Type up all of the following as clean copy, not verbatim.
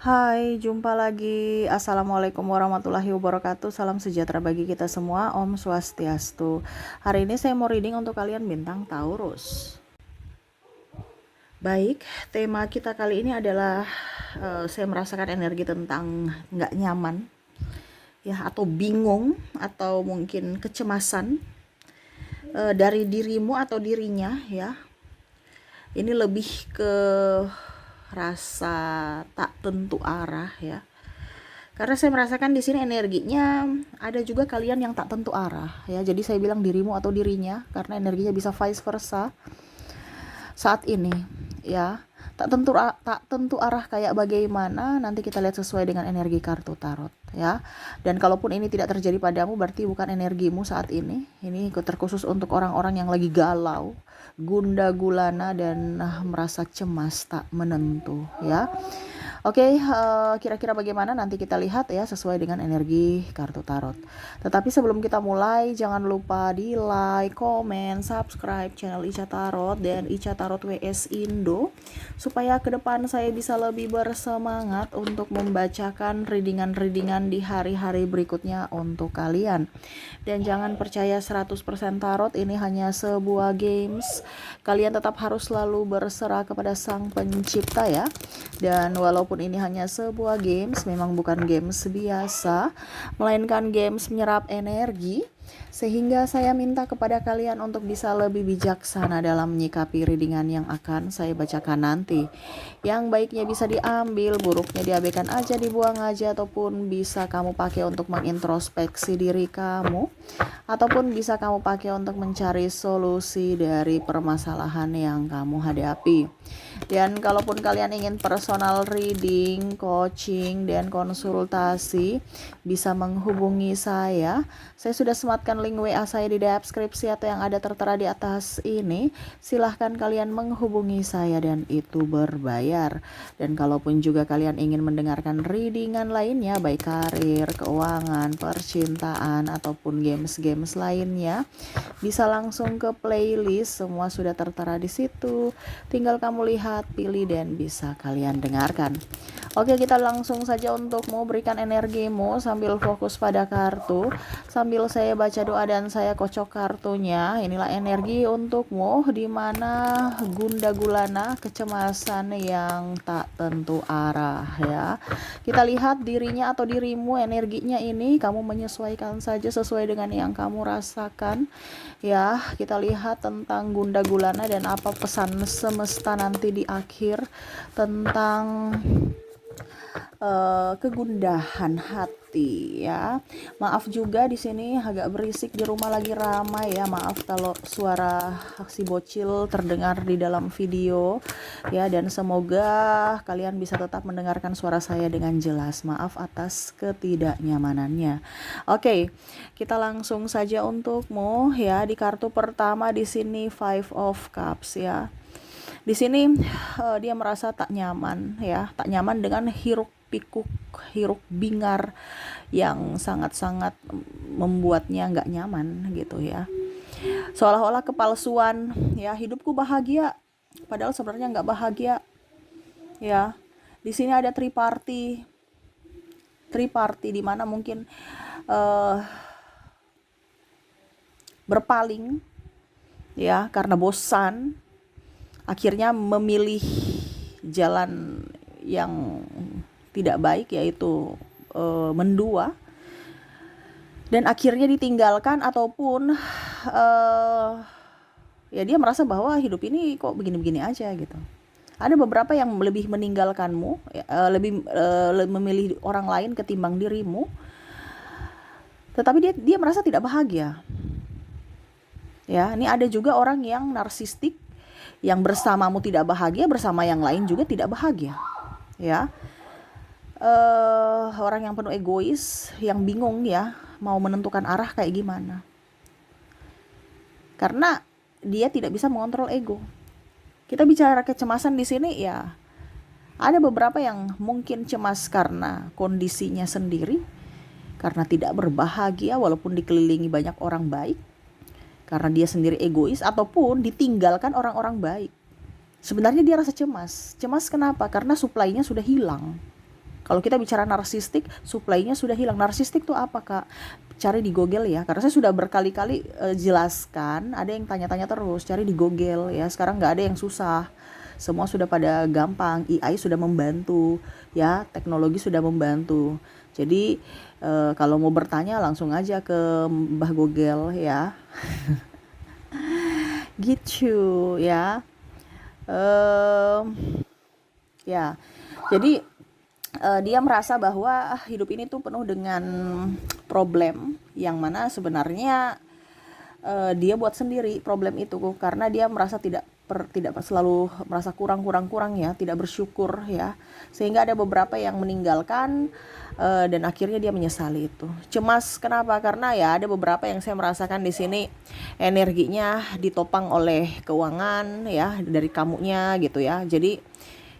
Hai, jumpa lagi. Assalamualaikum warahmatullahi wabarakatuh. Salam sejahtera bagi kita semua. Om Swastiastu. Hari ini saya mau reading untuk kalian bintang Taurus. Baik, tema kita kali ini adalah saya merasakan energi tentang nggak nyaman, ya, atau bingung, atau mungkin kecemasan dari dirimu atau dirinya, ya. Ini lebih ke rasa tak tentu arah, ya. Karena saya merasakan di sini energinya ada juga kalian yang tak tentu arah, ya. Jadi saya bilang dirimu atau dirinya karena energinya bisa vice versa saat ini, ya. Tak tentu arah kayak bagaimana nanti kita lihat sesuai dengan energi kartu tarot, ya. Dan kalaupun ini tidak terjadi padamu berarti bukan energimu saat ini. Ini terkhusus untuk orang-orang yang lagi galau, gundah gulana dan merasa cemas tak menentu, ya. Oke, kira-kira bagaimana nanti kita lihat ya sesuai dengan energi kartu tarot. Tetapi sebelum kita mulai, jangan lupa di like, komen, subscribe channel Ica Tarot dan Ica Tarot WS Indo supaya ke depan saya bisa lebih bersemangat untuk membacakan readingan-readingan di hari-hari berikutnya untuk kalian. Dan jangan percaya 100% tarot ini hanya sebuah games. Kalian tetap harus selalu berserah kepada Sang Pencipta, ya. Dan walaupun ini hanya sebuah games, memang bukan games biasa, melainkan games menyerap energi, sehingga saya minta kepada kalian untuk bisa lebih bijaksana dalam menyikapi readingan yang akan saya bacakan nanti. Yang baiknya bisa diambil, buruknya diabaikan aja, dibuang aja, ataupun bisa kamu pakai untuk mengintrospeksi diri kamu, ataupun bisa kamu pakai untuk mencari solusi dari permasalahan yang kamu hadapi. Dan kalaupun kalian ingin personal reading, coaching, dan konsultasi, bisa menghubungi saya. Saya sudah sematkan link WA saya di deskripsi atau yang ada tertera di atas ini. Silahkan kalian menghubungi saya dan itu berbayar. Dan kalaupun juga kalian ingin mendengarkan readingan lainnya, baik karir, keuangan, percintaan, ataupun games-games lainnya, bisa langsung ke playlist, semua sudah tertera di situ. Tinggal kamu lihat, pilih, dan bisa kalian dengarkan. Oke, kita langsung saja untuk mau berikan energimu sambil fokus pada kartu, sambil saya baca doa dan saya kocok kartunya. Inilah energi untukmu di mana gundah gulana, kecemasan yang tak tentu arah, ya. Kita lihat dirinya atau dirimu, energinya ini kamu menyesuaikan saja sesuai dengan yang kamu rasakan, ya. Kita lihat tentang gundah gulana dan apa pesan semesta nanti di akhir tentang kegundahan hati, ya. Maaf juga di sini agak berisik, di rumah lagi ramai, ya. Maaf kalau suara si bocil terdengar di dalam video, ya. Dan semoga kalian bisa tetap mendengarkan suara saya dengan jelas. Maaf atas ketidaknyamanannya. Oke, kita langsung saja untukmu, ya. Di kartu pertama di sini Five of Cups, ya. Di sini dia merasa tak nyaman, ya, tak nyaman dengan hiruk pikuk, hiruk bingar yang sangat-sangat membuatnya nggak nyaman gitu, ya. Seolah-olah kepalsuan, ya, hidupku bahagia, padahal sebenarnya nggak bahagia, ya. Di sini ada triparty di mana mungkin berpaling, ya, karena bosan, akhirnya memilih jalan yang tidak baik, yaitu mendua, dan akhirnya ditinggalkan, ataupun ya dia merasa bahwa hidup ini kok begini-begini aja gitu. Ada beberapa yang lebih meninggalkanmu, lebih memilih orang lain ketimbang dirimu, tetapi dia merasa tidak bahagia, ya. Ini ada juga orang yang narsistik, yang bersamamu tidak bahagia, bersama yang lain juga tidak bahagia, ya. Orang yang penuh egois, yang bingung, ya, mau menentukan arah kayak gimana, karena dia tidak bisa mengontrol ego. Kita bicara kecemasan di sini, ya, ada beberapa yang mungkin cemas karena kondisinya sendiri, karena tidak berbahagia walaupun dikelilingi banyak orang baik, karena dia sendiri egois, ataupun ditinggalkan orang-orang baik. Sebenarnya dia rasa cemas. Cemas kenapa? Karena supply-nya sudah hilang. Kalau kita bicara narsistik, supply-nya sudah hilang. Narsistik tuh apa, Kak? Cari di Google ya, karena saya sudah berkali-kali jelaskan. Ada yang tanya-tanya terus, cari di Google ya. Sekarang nggak ada yang susah, semua sudah pada gampang. AI sudah membantu ya, teknologi sudah membantu. Jadi kalau mau bertanya langsung aja ke Mbah Google ya. Gitu ya. Ya, jadi dia merasa bahwa hidup ini tuh penuh dengan problem, yang mana sebenarnya dia buat sendiri problem itu, karena dia merasa tidak selalu merasa kurang ya, tidak bersyukur ya, sehingga ada beberapa yang meninggalkan dan akhirnya dia menyesali itu. Cemas kenapa? Karena ya ada beberapa yang saya merasakan di sini energinya ditopang oleh keuangan ya, dari kamunya gitu ya. Jadi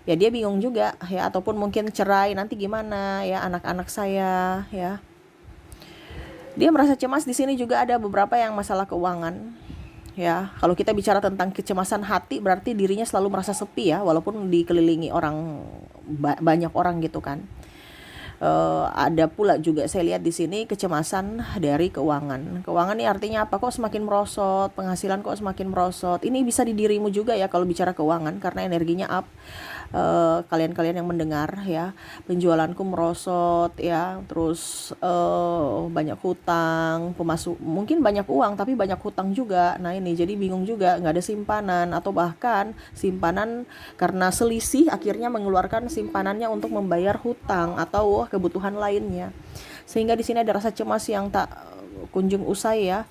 ya dia bingung juga ya, ataupun mungkin cerai nanti gimana ya anak-anak saya ya. Dia merasa cemas di sini juga ada beberapa yang masalah keuangan. Ya, kalau kita bicara tentang kecemasan hati berarti dirinya selalu merasa sepi ya, walaupun dikelilingi orang banyak orang gitu kan. Ada pula juga saya lihat di sini kecemasan dari keuangan. Keuangan ini artinya apa? Kok semakin merosot, penghasilan kok semakin merosot. Ini bisa di dirimu juga ya kalau bicara keuangan, karena energinya up. Kalian-kalian yang mendengar ya, penjualanku merosot ya, terus banyak hutang, mungkin banyak uang tapi banyak hutang juga. Nah ini jadi bingung juga, nggak ada simpanan, atau bahkan simpanan karena selisih akhirnya mengeluarkan simpanannya untuk membayar hutang atau kebutuhan lainnya, sehingga di sini ada rasa cemas yang tak kunjung usai ya.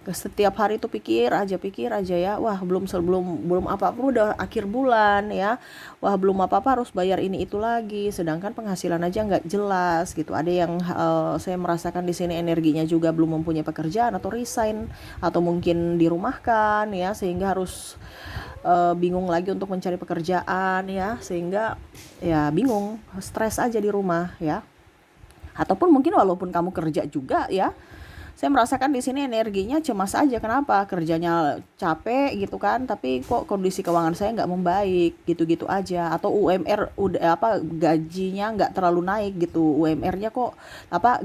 Setiap hari tuh pikir aja ya, wah belum apa-apa udah akhir bulan ya, wah belum apa-apa harus bayar ini itu lagi, sedangkan penghasilan aja nggak jelas gitu. Ada yang saya merasakan di sini energinya juga belum mempunyai pekerjaan atau resign, atau mungkin dirumahkan ya, sehingga harus bingung lagi untuk mencari pekerjaan ya, sehingga ya bingung, stres aja di rumah ya. Ataupun mungkin walaupun kamu kerja juga ya, saya merasakan di sini energinya cemas aja. Kenapa? Kerjanya capek gitu kan, tapi kok kondisi keuangan saya nggak membaik, gitu-gitu aja. Atau UMR udah gajinya nggak terlalu naik gitu, UMR-nya kok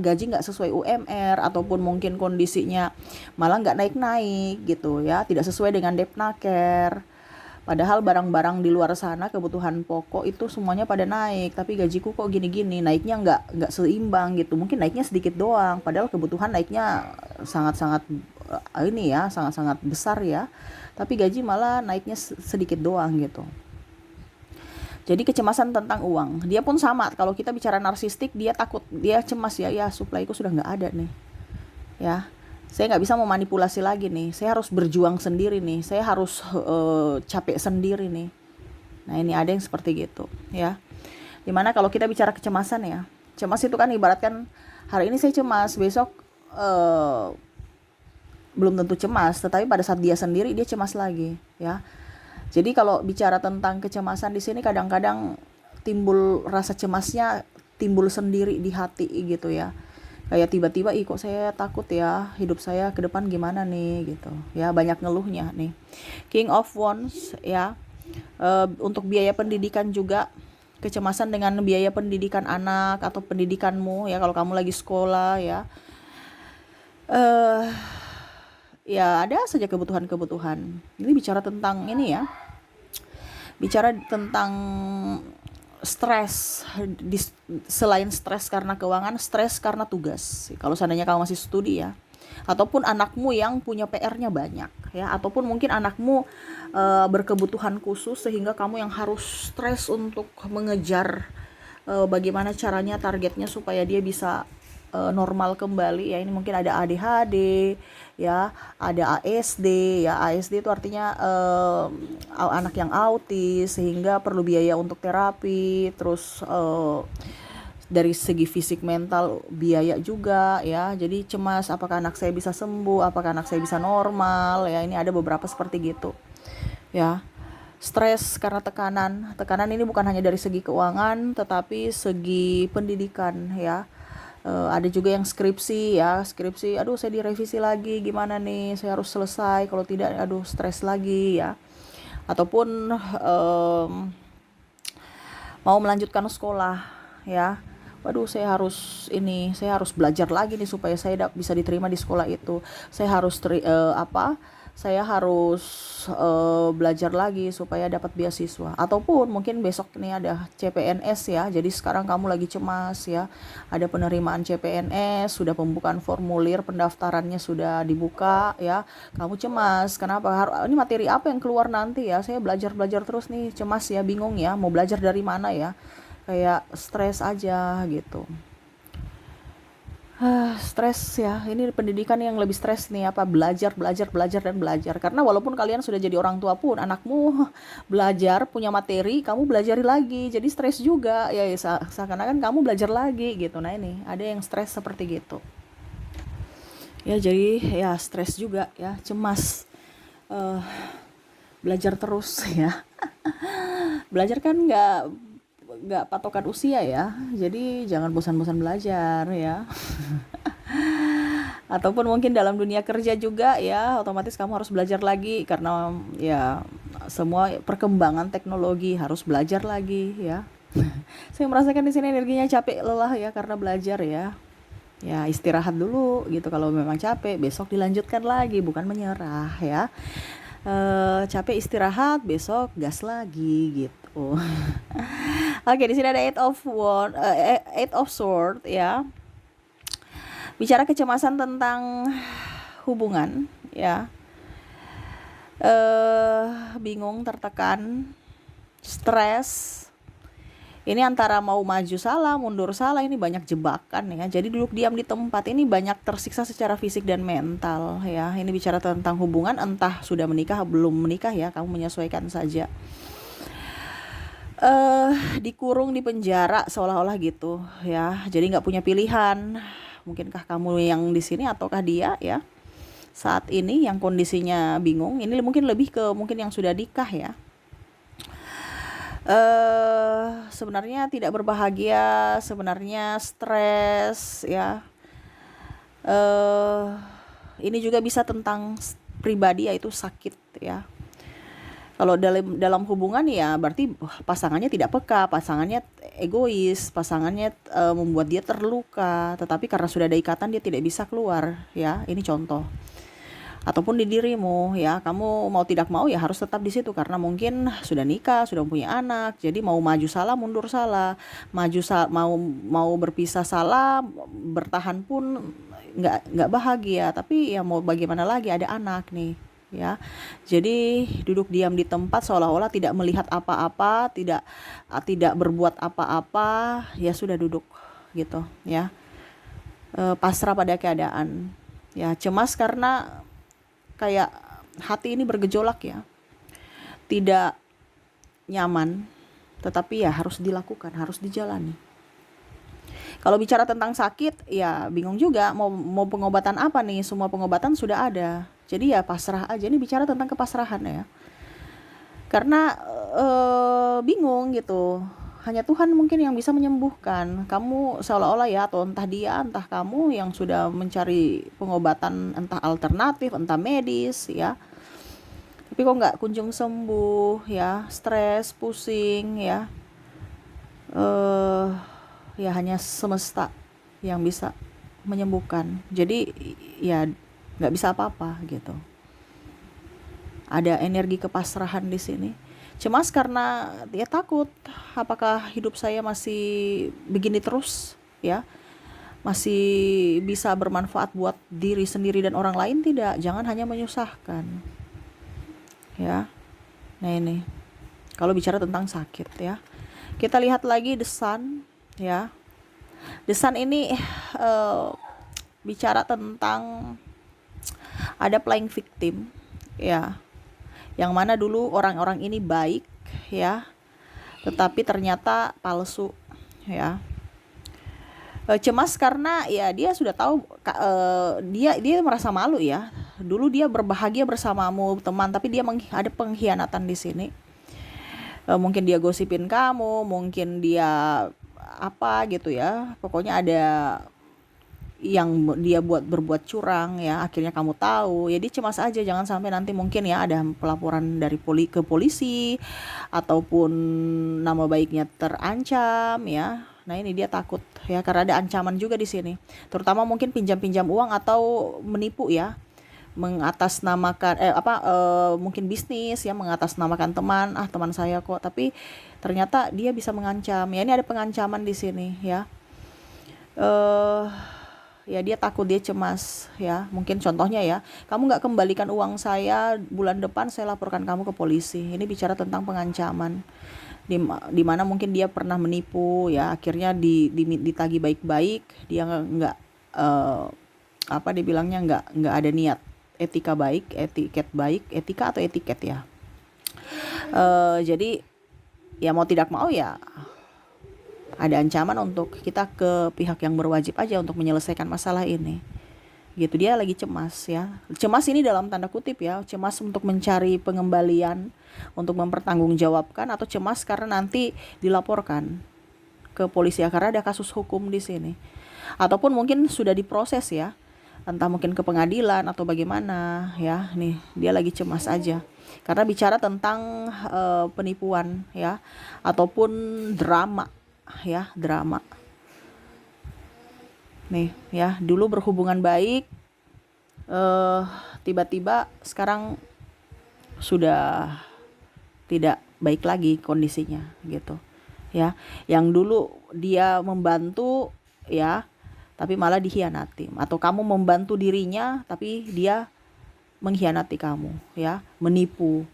gaji nggak sesuai UMR, ataupun mungkin kondisinya malah nggak naik-naik gitu ya, tidak sesuai dengan Depnaker. Padahal barang-barang di luar sana, kebutuhan pokok itu semuanya pada naik, tapi gajiku kok gini-gini, naiknya nggak seimbang gitu. Mungkin naiknya sedikit doang, padahal kebutuhan naiknya sangat-sangat ini ya, sangat-sangat besar ya. Tapi gaji malah naiknya sedikit doang gitu. Jadi kecemasan tentang uang. Dia pun sama, kalau kita bicara narsistik, dia takut, dia cemas ya, supply-ku sudah nggak ada nih. Ya, saya nggak bisa memanipulasi lagi nih, saya harus berjuang sendiri nih, saya harus capek sendiri nih. Nah ini ada yang seperti gitu ya, dimana kalau kita bicara kecemasan ya, cemas itu kan ibaratkan hari ini saya cemas, besok belum tentu cemas, tetapi pada saat dia sendiri dia cemas lagi ya. Jadi kalau bicara tentang kecemasan di sini, kadang-kadang timbul rasa cemasnya, timbul sendiri di hati gitu ya. Kayak tiba-tiba, kok saya takut ya, hidup saya ke depan gimana nih gitu ya, banyak ngeluhnya nih. King of Wands ya, untuk biaya pendidikan juga, kecemasan dengan biaya pendidikan anak atau pendidikanmu ya, kalau kamu lagi sekolah ya. Ya ada saja kebutuhan-kebutuhan. Ini bicara tentang ini ya, bicara tentang stres. Selain stres karena keuangan, stres karena tugas. Kalau seandainya kamu masih studi ya, ataupun anakmu yang punya PR-nya banyak ya, ataupun mungkin anakmu berkebutuhan khusus sehingga kamu yang harus stres untuk mengejar bagaimana caranya, targetnya supaya dia bisa normal kembali ya. Ini mungkin ada ADHD ya, ada ASD ya. ASD itu artinya anak yang autis, sehingga perlu biaya untuk terapi. Terus dari segi fisik mental biaya juga ya. Jadi cemas, apakah anak saya bisa sembuh, apakah anak saya bisa normal ya. Ini ada beberapa seperti gitu ya. Stres karena tekanan ini bukan hanya dari segi keuangan, tetapi segi pendidikan ya. Ada juga yang skripsi ya, aduh saya direvisi lagi, gimana nih, saya harus selesai, kalau tidak aduh stres lagi ya. Ataupun mau melanjutkan sekolah ya. Waduh, saya harus belajar lagi nih supaya saya bisa diterima di sekolah itu. Saya harus saya harus belajar lagi supaya dapat beasiswa. Ataupun mungkin besok nih ada CPNS ya. Jadi sekarang kamu lagi cemas ya. Ada penerimaan CPNS, sudah pembukaan formulir, pendaftarannya sudah dibuka ya. Kamu cemas. Kenapa? Ini materi apa yang keluar nanti ya? Saya belajar terus nih, cemas ya, bingung ya. Mau belajar dari mana ya? Kayak stres aja gitu. Stres ya, ini pendidikan yang lebih stres nih, apa, belajar dan belajar. Karena walaupun kalian sudah jadi orang tua pun, anakmu belajar, punya materi, kamu belajari lagi, jadi stres juga ya, seakan-akan kamu belajar lagi gitu. Nah ini ada yang stres seperti gitu ya, jadi ya stres juga ya, cemas. eh Belajar terus ya. Belajar kan nggak patokan usia ya, jadi jangan bosan-bosan belajar ya. Ataupun mungkin dalam dunia kerja juga ya, otomatis kamu harus belajar lagi karena ya semua perkembangan teknologi, harus belajar lagi ya. Saya merasakan di sini energinya capek, lelah ya karena belajar ya. Ya istirahat dulu gitu, kalau memang capek besok dilanjutkan lagi, bukan menyerah ya. Capek istirahat, besok gas lagi gitu. Oke, di sini ada Eight of Sword ya. Bicara kecemasan tentang hubungan ya. Bingung, tertekan, stres. Ini antara mau maju salah, mundur salah, ini banyak jebakan ya. Jadi duduk diam di tempat, ini banyak tersiksa secara fisik dan mental ya. Ini bicara tentang hubungan, entah sudah menikah belum menikah ya, kamu menyesuaikan saja. Dikurung di penjara seolah-olah gitu ya. Jadi nggak punya pilihan. Mungkinkah kamu yang di sini ataukah dia ya? Saat ini yang kondisinya bingung, ini mungkin lebih ke mungkin yang sudah nikah ya. Sebenarnya tidak berbahagia, sebenarnya stres ya. Ini juga bisa tentang pribadi, yaitu sakit ya. Kalau dalam hubungan ya berarti pasangannya tidak peka, pasangannya egois, pasangannya membuat dia terluka, tetapi karena sudah ada ikatan dia tidak bisa keluar ya. Ini contoh. Ataupun di dirimu ya, kamu mau tidak mau ya harus tetap di situ karena mungkin sudah nikah, sudah punya anak. Jadi mau maju salah, mundur salah, mau berpisah salah, bertahan pun nggak bahagia. Tapi ya mau bagaimana lagi, ada anak nih ya. Jadi duduk diam di tempat seolah-olah tidak melihat apa-apa, tidak berbuat apa-apa, ya sudah duduk gitu ya. Pasrah pada keadaan. Ya, cemas karena kayak hati ini bergejolak ya. Tidak nyaman, tetapi ya harus dilakukan, harus dijalani. Kalau bicara tentang sakit, ya bingung juga mau pengobatan apa nih? Semua pengobatan sudah ada. Jadi ya pasrah aja. Ini bicara tentang kepasrahan ya. Karena bingung gitu. Hanya Tuhan mungkin yang bisa menyembuhkan. Kamu seolah-olah ya, atau entah dia, entah kamu yang sudah mencari pengobatan entah alternatif, entah medis ya. Tapi kok nggak kunjung sembuh ya, stres, pusing ya. Ya hanya semesta yang bisa menyembuhkan. Jadi ya nggak bisa apa-apa gitu. Ada energi kepasrahan di sini. Cemas karena dia takut apakah hidup saya masih begini terus ya, masih bisa bermanfaat buat diri sendiri dan orang lain tidak, jangan hanya menyusahkan ya. Nah ini kalau bicara tentang sakit ya, kita lihat lagi The Sun ya. The Sun ini bicara tentang ada playing victim ya, yang mana dulu orang-orang ini baik ya, tetapi ternyata palsu ya. Cemas karena ya dia sudah tahu, dia merasa malu ya. Dulu dia berbahagia bersamamu teman, tapi dia ada pengkhianatan di sini. Mungkin dia gosipin kamu, mungkin dia apa gitu ya. Pokoknya ada yang dia berbuat curang ya, akhirnya kamu tahu. Jadi cemas aja, jangan sampai nanti mungkin ya ada pelaporan dari ke polisi ataupun nama baiknya terancam ya. Nah ini dia takut ya, karena ada ancaman juga di sini. Terutama mungkin pinjam-pinjam uang atau menipu ya, mengatasnamakan mungkin bisnis ya, mengatasnamakan teman saya kok, tapi ternyata dia bisa mengancam ya. Ini ada pengancaman di sini ya. eh Ya dia takut, dia cemas ya. Mungkin contohnya ya, kamu nggak kembalikan uang saya bulan depan, saya laporkan kamu ke polisi. Ini bicara tentang pengancaman, di mana mungkin dia pernah menipu ya, akhirnya ditagih baik-baik, dia nggak eh, apa dibilangnya, nggak ada niat etika baik, etiket baik, etika atau etiket ya. Jadi ya mau tidak mau ya ada ancaman untuk kita ke pihak yang berwajib aja untuk menyelesaikan masalah ini. Gitu, dia lagi cemas ya. Cemas ini dalam tanda kutip ya, cemas untuk mencari pengembalian, untuk mempertanggungjawabkan, atau cemas karena nanti dilaporkan ke polisi ya, karena ada kasus hukum di sini. Ataupun mungkin sudah diproses ya, entah mungkin ke pengadilan atau bagaimana ya. Nih, dia lagi cemas aja. Karena bicara tentang penipuan ya, ataupun drama ya, drama. Nih ya, dulu berhubungan baik, tiba-tiba sekarang sudah tidak baik lagi kondisinya gitu ya. Yang dulu dia membantu ya, tapi malah dikhianati, atau kamu membantu dirinya tapi dia mengkhianati kamu ya, menipu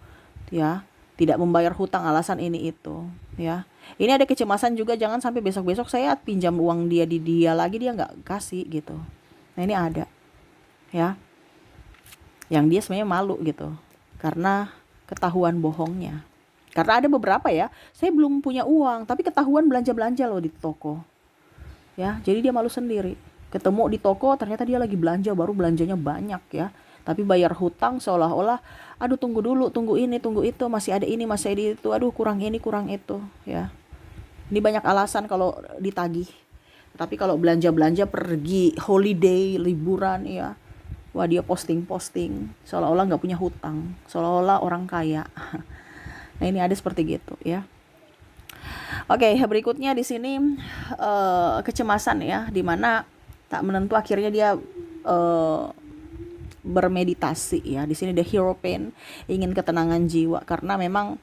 ya, tidak membayar hutang, alasan ini itu ya. Ini ada kecemasan juga, jangan sampai besok-besok saya pinjam uang dia di dia lagi, dia nggak kasih gitu. Nah ini ada ya, yang dia sebenarnya malu gitu karena ketahuan bohongnya. Karena ada beberapa ya, saya belum punya uang tapi ketahuan belanja-belanja loh di toko ya, jadi dia malu sendiri. Ketemu di toko ternyata dia lagi belanja, baru belanjanya banyak ya, tapi bayar hutang seolah-olah aduh tunggu dulu, tunggu ini, tunggu itu, masih ada ini, masih ada itu, aduh kurang ini, kurang itu ya. Ini banyak alasan kalau ditagih. Tapi kalau belanja-belanja, pergi holiday, liburan ya, wah dia posting-posting seolah-olah nggak punya hutang, seolah-olah orang kaya. Nah ini ada seperti gitu ya. Oke, berikutnya di sini kecemasan ya, dimana tak menentu akhirnya dia bermeditasi ya. Di sini the hero pain, ingin ketenangan jiwa, karena memang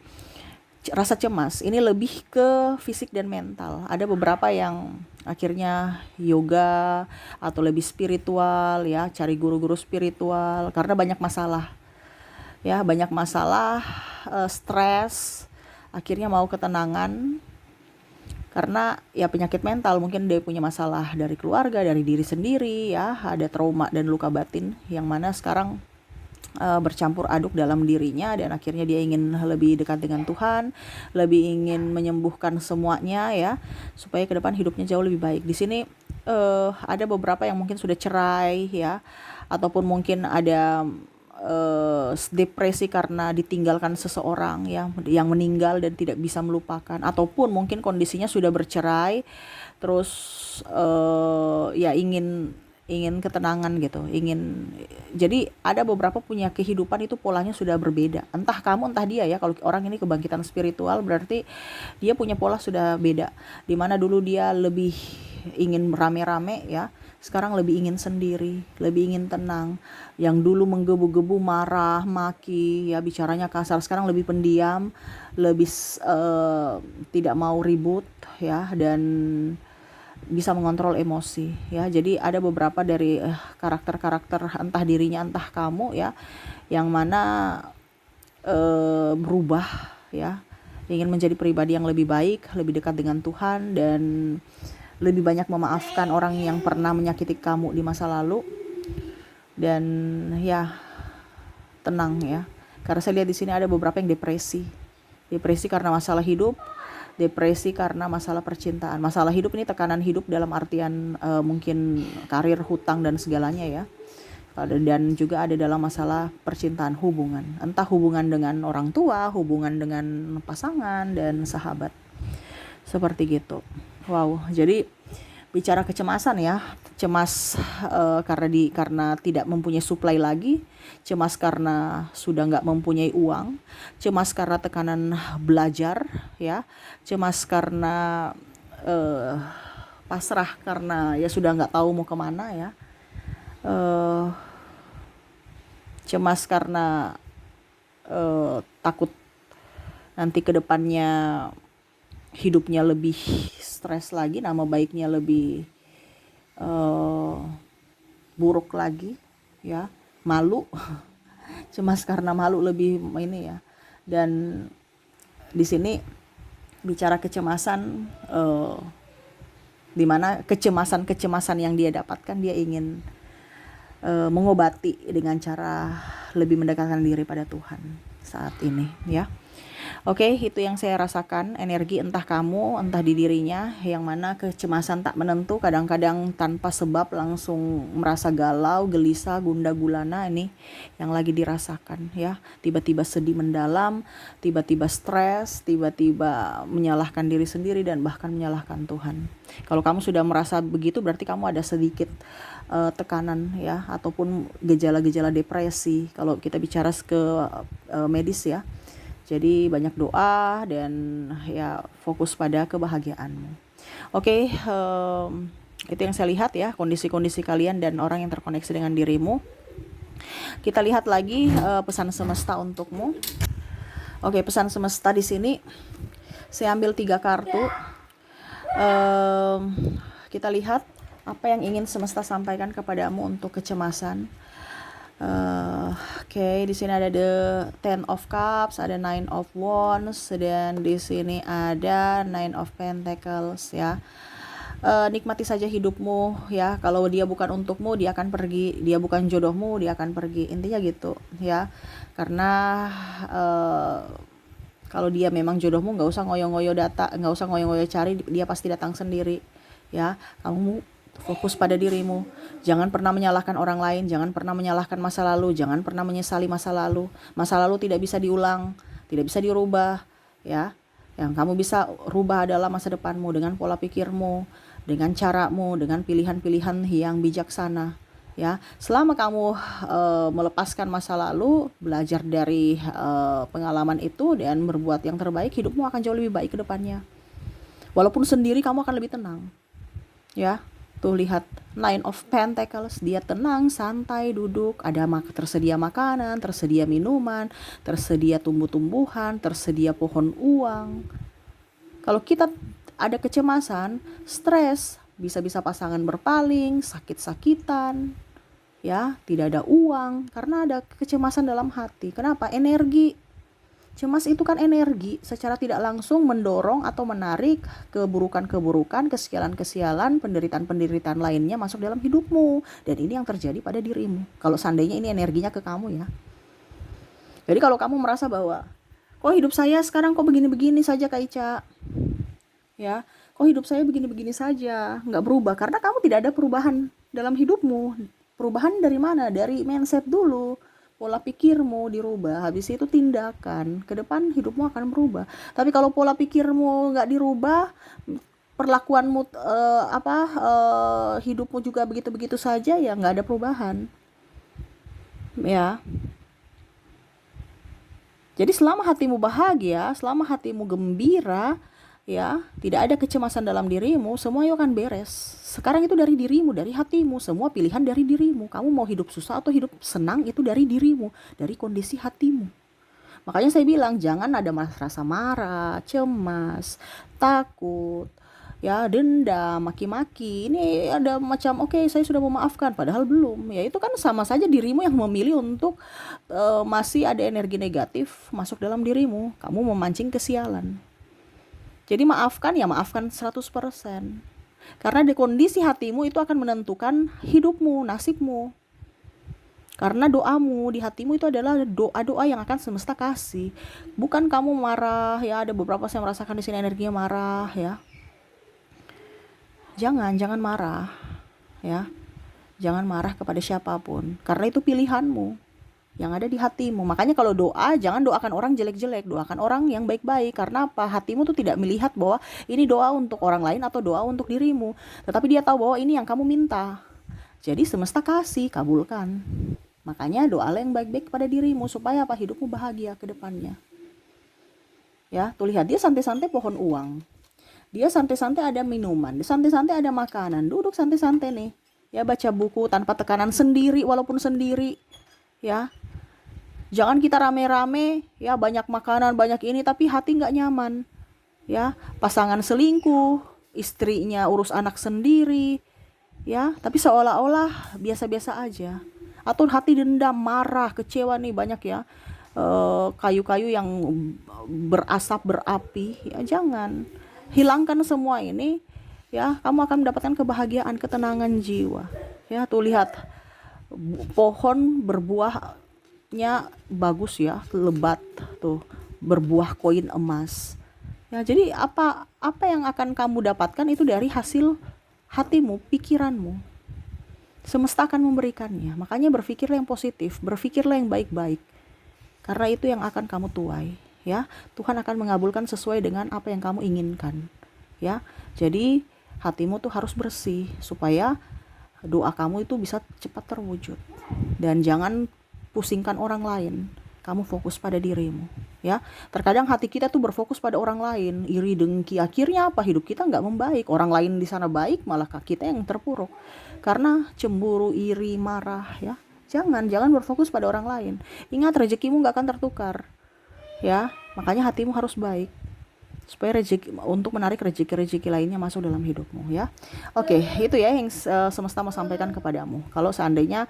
rasa cemas ini lebih ke fisik dan mental. Ada beberapa yang akhirnya yoga atau lebih spiritual ya, cari guru-guru spiritual karena banyak masalah ya, banyak masalah, stres, akhirnya mau ketenangan karena ya penyakit mental, mungkin dia punya masalah dari keluarga, dari diri sendiri ya, ada trauma dan luka batin yang mana sekarang bercampur aduk dalam dirinya, dan akhirnya dia ingin lebih dekat dengan Tuhan, lebih ingin menyembuhkan semuanya ya, supaya ke depan hidupnya jauh lebih baik. Di sini ada beberapa yang mungkin sudah cerai ya, ataupun mungkin ada depresi karena ditinggalkan seseorang ya, yang meninggal dan tidak bisa melupakan, ataupun mungkin kondisinya sudah bercerai terus ya ingin ketenangan gitu, jadi ada beberapa punya kehidupan itu polanya sudah berbeda, entah kamu entah dia ya. Kalau orang ini kebangkitan spiritual berarti dia punya pola sudah beda, dimana dulu dia lebih ingin rame-rame ya, sekarang lebih ingin sendiri, lebih ingin tenang. Yang dulu menggebu-gebu, marah, maki ya, bicaranya kasar, sekarang lebih pendiam, lebih tidak mau ribut ya, dan bisa mengontrol emosi ya. Jadi ada beberapa dari karakter-karakter, entah dirinya entah kamu ya, yang mana berubah ya, ingin menjadi pribadi yang lebih baik, lebih dekat dengan Tuhan, dan lebih banyak memaafkan orang yang pernah menyakiti kamu di masa lalu. Dan ya tenang ya, karena saya lihat di sini ada beberapa yang depresi karena masalah hidup, depresi karena masalah percintaan. Masalah hidup ini tekanan hidup dalam artian mungkin karir, hutang dan segalanya ya. Dan juga ada dalam masalah percintaan, hubungan, entah hubungan dengan orang tua, hubungan dengan pasangan dan sahabat, seperti gitu. Wow, jadi bicara kecemasan ya, cemas karena tidak mempunyai supply lagi, cemas karena sudah nggak mempunyai uang, cemas karena tekanan belajar ya, cemas karena eh, pasrah karena ya sudah nggak tahu mau kemana ya. eh, Cemas karena takut nanti ke depannya hidupnya lebih stres lagi, nama baiknya lebih eh, buruk lagi ya. Malu, cemas karena malu lebih ini ya. Dan di sini bicara kecemasan, di mana kecemasan yang dia dapatkan, dia ingin mengobati dengan cara lebih mendekatkan diri pada Tuhan saat ini ya. Oke, itu yang saya rasakan, energi entah kamu, entah di dirinya, yang mana kecemasan tak menentu, kadang-kadang tanpa sebab langsung merasa galau, gelisah, gundah gulana, ini yang lagi dirasakan ya. Tiba-tiba sedih mendalam, tiba-tiba stres, tiba-tiba menyalahkan diri sendiri dan bahkan menyalahkan Tuhan. Kalau kamu sudah merasa begitu, berarti kamu ada sedikit tekanan ya, ataupun gejala-gejala depresi kalau kita bicara ke medis ya. Jadi banyak doa dan ya fokus pada kebahagiaanmu. Oke, itu yang saya lihat ya, kondisi-kondisi kalian dan orang yang terkoneksi dengan dirimu. Kita lihat lagi pesan semesta untukmu. Oke, pesan semesta di sini saya ambil 3 kartu. Kita lihat apa yang ingin semesta sampaikan kepadamu untuk kecemasan. Oke, di sini ada the Ten of Cups, ada Nine of Wands, dan di sini ada Nine of Pentacles ya. Nikmati saja hidupmu ya. Kalau dia bukan untukmu, dia akan pergi. Dia bukan jodohmu, dia akan pergi. Intinya gitu ya. Karena kalau dia memang jodohmu, nggak usah ngoyo-ngoyo nggak usah ngoyo-ngoyo cari, dia pasti datang sendiri ya. Kamu fokus pada dirimu. Jangan pernah menyalahkan orang lain, jangan pernah menyalahkan masa lalu, jangan pernah menyesali masa lalu. Masa lalu tidak bisa diulang, tidak bisa dirubah ya. Yang kamu bisa rubah adalah masa depanmu dengan pola pikirmu, dengan caramu, dengan pilihan-pilihan yang bijaksana ya. Selama kamu melepaskan masa lalu, belajar dari pengalaman itu dan berbuat yang terbaik, hidupmu akan jauh lebih baik ke depannya. Walaupun sendiri, kamu akan lebih tenang ya. Tuh lihat Nine of Pentacles, dia tenang, santai, duduk, ada tersedia makanan, tersedia minuman, tersedia tumbuh-tumbuhan, tersedia pohon uang. Kalau kita ada kecemasan, stres, bisa-bisa pasangan berpaling, sakit-sakitan, ya, tidak ada uang karena ada kecemasan dalam hati. Kenapa? Energi. Cemas itu kan energi, secara tidak langsung mendorong atau menarik keburukan-keburukan, kesialan-kesialan, penderitaan-penderitaan lainnya masuk dalam hidupmu. Dan ini yang terjadi pada dirimu. Kalau seandainya ini energinya ke kamu ya. Jadi kalau kamu merasa bahwa, kok hidup saya sekarang kok begini-begini saja Kak Ica? Ya, kok hidup saya begini-begini saja, nggak berubah. Karena kamu tidak ada perubahan dalam hidupmu. Perubahan dari mana? Dari mindset dulu. Pola pikirmu dirubah, habis itu tindakan, ke depan hidupmu akan berubah. Tapi kalau pola pikirmu nggak dirubah, perlakuanmu hidupmu juga begitu-begitu saja, ya nggak ada perubahan ya. Jadi selama hatimu bahagia, selama hatimu gembira ya, tidak ada kecemasan dalam dirimu, semua itu akan beres. Sekarang itu dari dirimu, dari hatimu, semua pilihan dari dirimu. Kamu mau hidup susah atau hidup senang, itu dari dirimu, dari kondisi hatimu. Makanya saya bilang jangan ada rasa marah, cemas, takut, ya, dendam, maki-maki. Ini ada macam oke, saya sudah memaafkan padahal belum. Ya itu kan sama saja dirimu yang memilih untuk masih ada energi negatif masuk dalam dirimu. Kamu memancing kesialan. Jadi maafkan ya, maafkan 100%. Karena di kondisi hatimu itu akan menentukan hidupmu, nasibmu. Karena doamu di hatimu itu adalah doa-doa yang akan semesta kasih. Bukan kamu marah ya, ada beberapa saya merasakan di sini energinya marah ya. Jangan marah ya. Jangan marah kepada siapapun, karena itu pilihanmu yang ada di hatimu. Makanya kalau doa, jangan doakan orang jelek-jelek, doakan orang yang baik-baik. Karena apa? Hatimu tuh tidak melihat bahwa ini doa untuk orang lain atau doa untuk dirimu, tetapi dia tahu bahwa ini yang kamu minta. Jadi semesta kasih, kabulkan. Makanya doalah yang baik-baik kepada dirimu supaya apa? Hidupmu bahagia ke depannya. Ya, tuh lihat dia santai-santai pohon uang. Dia santai-santai ada minuman, santai-santai ada makanan, duduk santai-santai nih. Ya baca buku tanpa tekanan sendiri walaupun sendiri. Ya, jangan kita rame-rame, ya banyak makanan, banyak ini tapi hati nggak nyaman. Ya, pasangan selingkuh, istrinya urus anak sendiri, ya, tapi seolah-olah biasa-biasa aja. Atau hati dendam, marah, kecewa nih banyak ya. Kayu-kayu yang berasap berapi, ya jangan. Hilangkan semua ini, ya, kamu akan mendapatkan kebahagiaan, ketenangan jiwa. Ya, tuh lihat pohon berbuahnya bagus ya, lebat tuh, berbuah koin emas. Ya, jadi apa yang akan kamu dapatkan itu dari hasil hatimu, pikiranmu. Semesta akan memberikannya. Makanya berpikirlah yang positif, berpikirlah yang baik-baik. Karena itu yang akan kamu tuai, ya. Tuhan akan mengabulkan sesuai dengan apa yang kamu inginkan, ya. Jadi hatimu tuh harus bersih supaya doa kamu itu bisa cepat terwujud. Dan jangan pusingkan orang lain. Kamu fokus pada dirimu, ya. Terkadang hati kita tuh berfokus pada orang lain, iri dengki, akhirnya apa, hidup kita nggak membaik. Orang lain di sana baik, malah kita yang terpuruk karena cemburu, iri, marah, ya. Jangan berfokus pada orang lain. Ingat, rezekimu nggak akan tertukar, ya. Makanya hatimu harus baik supaya untuk menarik rezeki lainnya masuk dalam hidupmu, ya. Oke, itu ya yang semesta mau sampaikan kepadamu. Kalau seandainya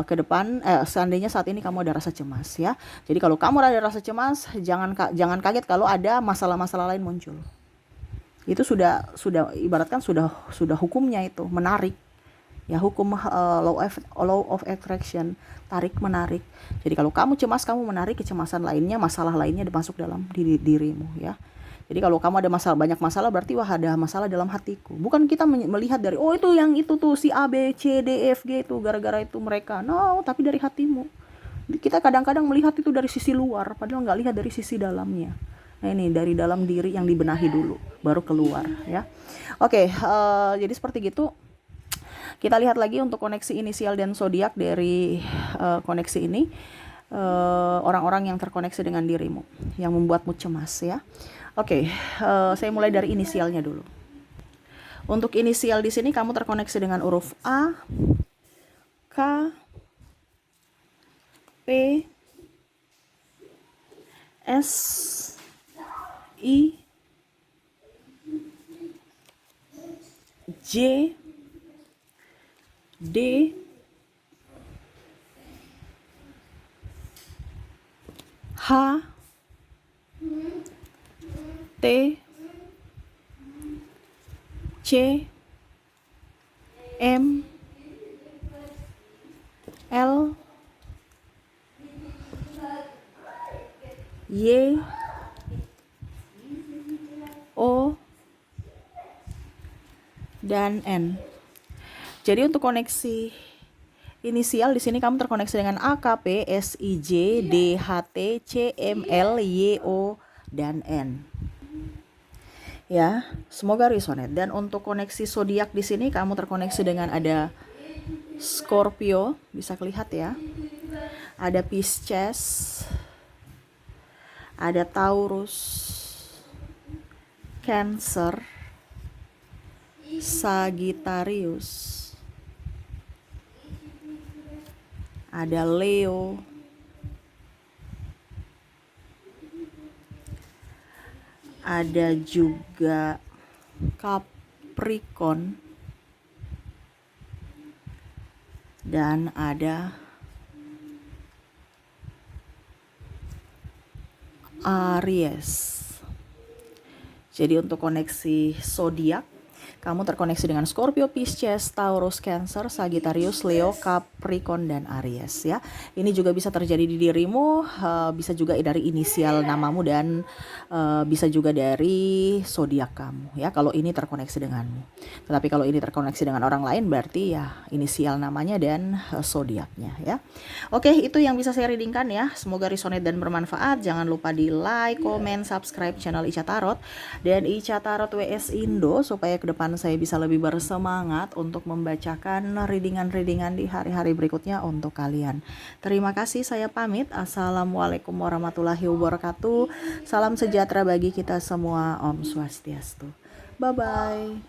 ke depan seandainya saat ini kamu ada rasa cemas, ya. Jadi kalau kamu ada rasa cemas, jangan kaget kalau ada masalah-masalah lain muncul. Itu sudah ibaratkan sudah hukumnya itu, menarik. Ya, hukum law of attraction, tarik menarik. Jadi kalau kamu cemas, kamu menarik kecemasan lainnya, masalah lainnya masuk dalam dirimu, ya. Jadi kalau kamu ada banyak masalah, berarti wah ada masalah dalam hatiku. Bukan kita melihat dari itu yang itu tuh si A B C D F G itu gara-gara itu mereka. No, tapi dari hatimu. Kita kadang-kadang melihat itu dari sisi luar, padahal nggak lihat dari sisi dalamnya. Nah, ini dari dalam diri yang dibenahi dulu, baru keluar, ya. Oke, jadi seperti gitu. Kita lihat lagi untuk koneksi inisial dan zodiak dari koneksi ini, orang-orang yang terkoneksi dengan dirimu, yang membuatmu cemas, ya. Oke, saya mulai dari inisialnya dulu. Untuk inisial di sini kamu terkoneksi dengan huruf A, K, P, S, I, J, D, H, T, C, M, L, Y, O, dan N. Jadi untuk koneksi inisial di sini kamu terkoneksi dengan A, K, P, S, I, J, D, H, T, C, M, L, Y, O, dan N. Ya, semoga resonate. Dan untuk koneksi zodiak di sini kamu terkoneksi dengan ada Scorpio, bisa kelihatan ya. Ada Pisces, ada Taurus, Cancer, Sagittarius, ada Leo, ada juga Capricorn, dan ada Aries. Jadi untuk koneksi zodiak kamu terkoneksi dengan Scorpio, Pisces, Taurus, Cancer, Sagittarius, Leo, Capricorn, dan Aries, ya. Ini juga bisa terjadi di dirimu, bisa juga dari inisial namamu, dan bisa juga dari zodiak kamu, ya. Kalau ini terkoneksi denganmu. Tetapi kalau ini terkoneksi dengan orang lain, berarti ya inisial namanya dan zodiaknya, ya. Oke, itu yang bisa saya readingkan, ya. Semoga resonate dan bermanfaat. Jangan lupa di like, comment, subscribe channel Ica Tarot dan Ica Tarot WS Indo supaya ke depan saya bisa lebih bersemangat untuk membacakan readingan-readingan di hari-hari berikutnya untuk kalian. Terima kasih, saya pamit. Assalamualaikum warahmatullahi wabarakatuh. Salam sejahtera bagi kita semua. Om Swastiastu. Bye bye.